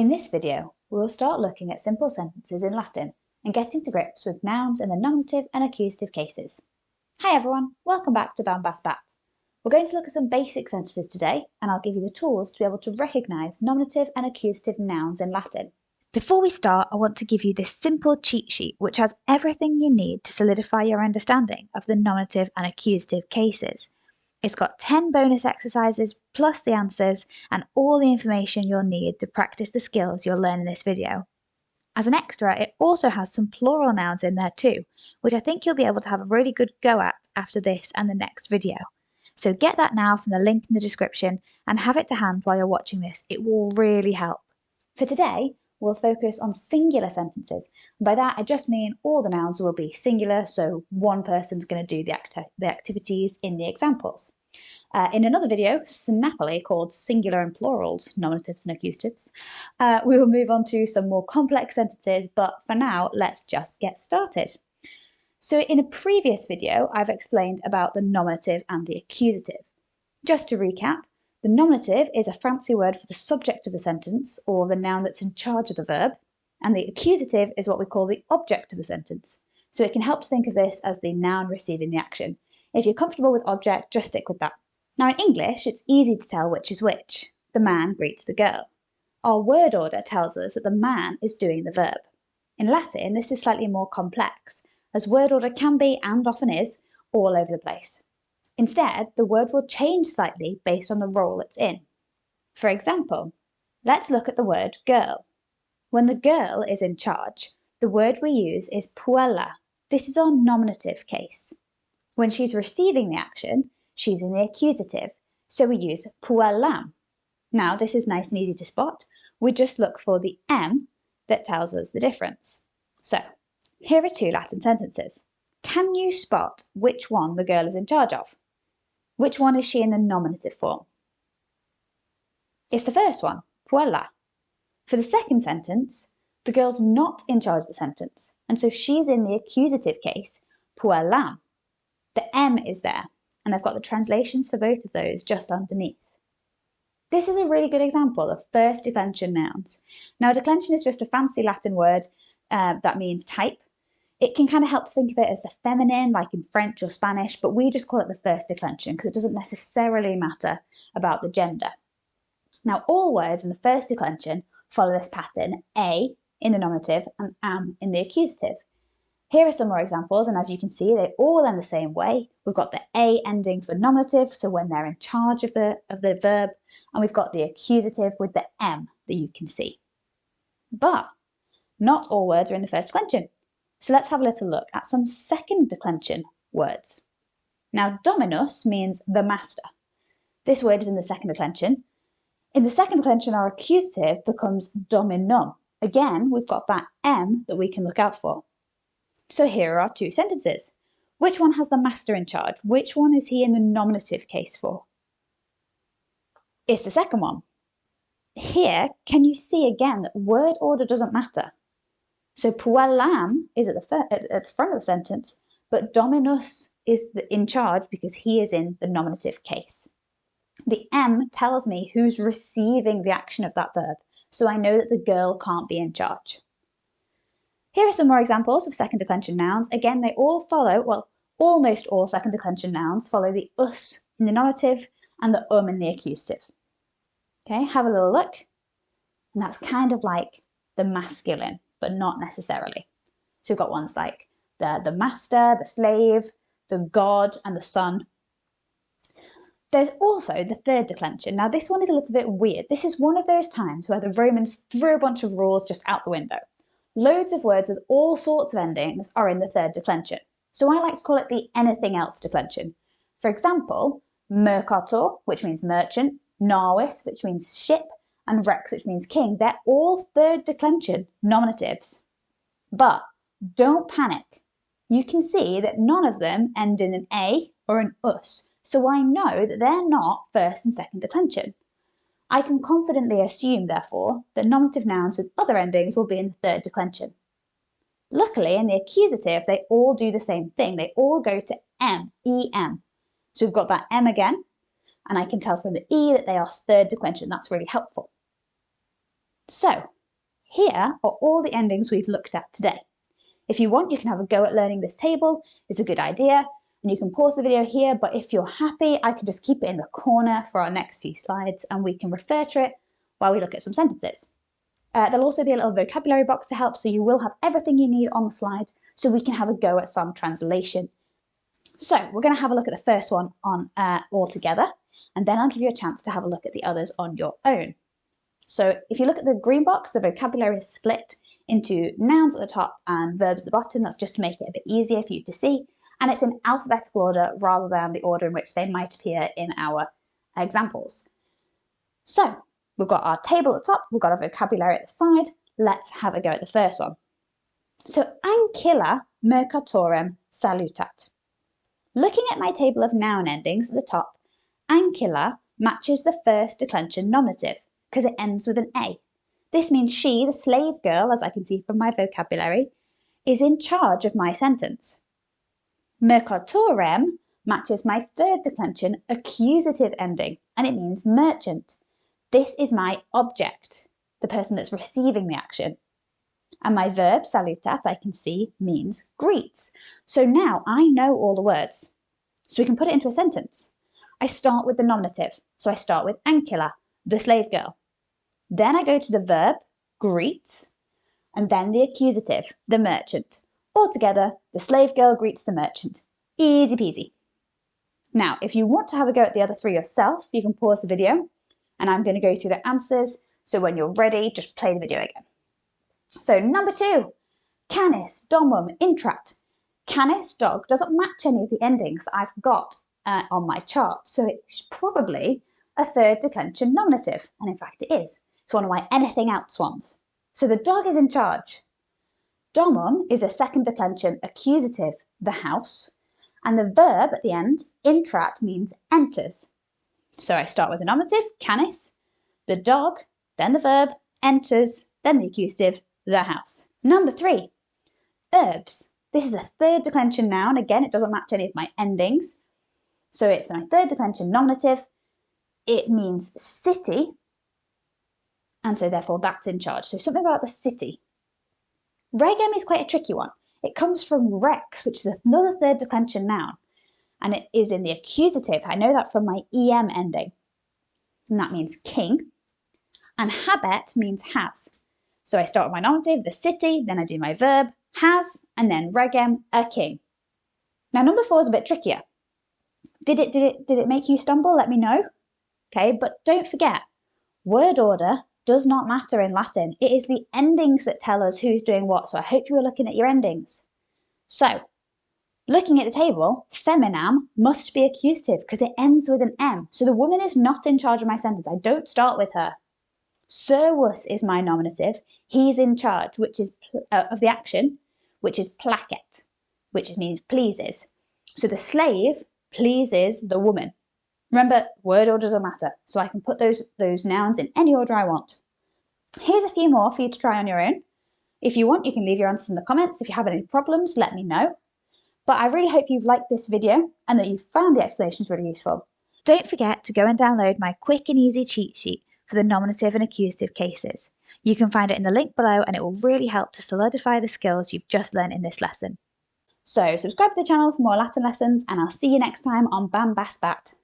In this video, we will start looking at simple sentences in Latin and getting to grips with nouns in the nominative and accusative cases. Hi everyone, welcome back to Bombast Bat. We're going to look at some basic sentences today, and I'll give you the tools to be able to recognise nominative and accusative nouns in Latin. Before we start, I want to give you this simple cheat sheet which has everything you need to solidify your understanding of the nominative and accusative cases. It's got 10 bonus exercises plus the answers and all the information you'll need to practice the skills you'll learn in this video. As an extra, it also has some plural nouns in there too, which I think you'll be able to have a really good go at after this and the next video. So get that now from the link in the description and have it to hand while you're watching this. It will really help. For today, we'll focus on singular sentences. And by that, I just mean all the nouns will be singular, so one person's going to do the activities in the examples. In another video, snappily called Singular and Plurals, Nominatives and Accusatives, we will move on to some more complex sentences, but for now, let's just get started. So in a previous video, I've explained about the nominative and the accusative. Just to recap, the nominative is a fancy word for the subject of the sentence, or the noun that's in charge of the verb, and the accusative is what we call the object of the sentence. So it can help to think of this as the noun receiving the action. If you're comfortable with object, just stick with that. Now in English, it's easy to tell which is which. The man greets the girl. Our word order tells us that the man is doing the verb. In Latin, this is slightly more complex, as word order can be, and often is, all over the place. Instead, the word will change slightly based on the role it's in. For example, let's look at the word girl. When the girl is in charge, the word we use is puella. This is our nominative case. When she's receiving the action, she's in the accusative, so we use puellam. Now, this is nice and easy to spot. We just look for the M that tells us the difference. So, here are two Latin sentences. Can you spot which one the girl is in charge of? Which one is she in the nominative form? It's the first one, puella. For the second sentence, the girl's not in charge of the sentence, and so she's in the accusative case, puellam. The M is there, and I've got the translations for both of those just underneath. This is a really good example of first declension nouns. Now, declension is just a fancy Latin word that means type. It can kind of help to think of it as the feminine, like in French or Spanish, but we just call it the first declension because it doesn't necessarily matter about the gender. Now, all words in the first declension follow this pattern, A in the nominative and am in the accusative. Here are some more examples, and as you can see, they all end the same way. We've got the A ending for nominative, so when they're in charge of the verb, and we've got the accusative with the M that you can see. But not all words are in the first declension. So let's have a little look at some second declension words. Now, dominus means the master. This word is in the second declension. In the second declension, our accusative becomes dominum. Again, we've got that M that we can look out for. So here are our two sentences. Which one has the master in charge? Which one is he in the nominative case for? It's the second one. Here, can you see again that word order doesn't matter? So puellam is at the front of the sentence, but dominus is in charge because he is in the nominative case. The M tells me who's receiving the action of that verb, so I know that the girl can't be in charge. Here are some more examples of second declension nouns. Again, they all follow, well, almost all second declension nouns follow the us in the nominative and the in the accusative. Okay, have a little look. And that's kind of like the masculine, but not necessarily. So we've got ones like the master, the slave, the god, and the son. There's also the third declension. Now, this one is a little bit weird. This is one of those times where the Romans threw a bunch of rules just out the window. Loads of words with all sorts of endings are in the third declension. So I like to call it the anything else declension. For example, mercator, which means merchant, navis, which means ship, and rex, which means king. They're all third declension nominatives. But don't panic. You can see that none of them end in an A or an us, so I know that they're not first and second declension. I can confidently assume, therefore, that nominative nouns with other endings will be in the third declension. Luckily, in the accusative, they all do the same thing. They all go to M, E-M. So we've got that M again, and I can tell from the E that they are third declension. That's really helpful. So, Here are all the endings we've looked at today. If you want, you can have a go at learning this table. It's a good idea, and you can pause the video here, but if you're happy, I can just keep it in the corner for our next few slides and we can refer to it while we look at some sentences. There'll also be a little vocabulary box to help, so you will have everything you need on the slide so we can have a go at some translation. So we're going to have a look at the first one on all together, and then I'll give you a chance to have a look at the others on your own. So if you look at the green box, the vocabulary is split into nouns at the top and verbs at the bottom. That's just to make it a bit easier for you to see. And it's in alphabetical order rather than the order in which they might appear in our examples. So we've got our table at the top, we've got our vocabulary at the side. Let's have a go at the first one. So ancilla mercatorem salutat. Looking at my table of noun endings at the top, ancilla matches the first declension nominative because it ends with an A. This means she, the slave girl, as I can see from my vocabulary, is in charge of my sentence. Mercatorem matches my third declension accusative ending, and it means merchant. This is my object, the person that's receiving the action. And my verb, salutat, I can see, means greets. So now I know all the words. So we can put it into a sentence. I start with the nominative. So I start with ancilla, the slave girl. Then I go to the verb, greets, and then the accusative, the merchant. Altogether, the slave girl greets the merchant. Easy peasy. Now, if you want to have a go at the other three yourself, you can pause the video, and I'm going to go through the answers. So when you're ready, just play the video again. So number 2, canis, domum, intrat. Canis, dog, doesn't match any of the endings that I've got on my chart. So it's probably a third declension nominative. And in fact, it is. It's one of my anything else ones. So the dog is in charge. Domum is a second declension accusative, the house. And the verb at the end, intrat, means enters. So I start with the nominative, canis, the dog, then the verb, enters, then the accusative, the house. Number 3, herbs. This is a third declension noun. Again, it doesn't match any of my endings. So it's my third declension nominative. It means city. And so therefore that's in charge. So something about the city. Regem is quite a tricky one. It comes from rex, which is another third declension noun. And it is in the accusative. I know that from my em ending. And that means king. And habet means has. So I start with my nominative, the city, then I do my verb, has, and then regem, a king. Now number 4 is a bit trickier. Did it make you stumble? Let me know. Okay, but don't forget, word order does not matter in Latin. It is the endings that tell us who's doing what. So I hope you were looking at your endings. So, looking at the table, feminam must be accusative because it ends with an M. So the woman is not in charge of my sentence. I don't start with her. Servus is my nominative. He's in charge, which is of the action, which is placet, which means pleases. So the slave pleases the woman. Remember, word order doesn't matter, so I can put those nouns in any order I want. Here's a few more for you to try on your own. If you want, you can leave your answers in the comments. If you have any problems, let me know. But I really hope you've liked this video and that you've found the explanations really useful. Don't forget to go and download my quick and easy cheat sheet for the nominative and accusative cases. You can find it in the link below and it will really help to solidify the skills you've just learned in this lesson. So subscribe to the channel for more Latin lessons and I'll see you next time on Bam Bas Bat.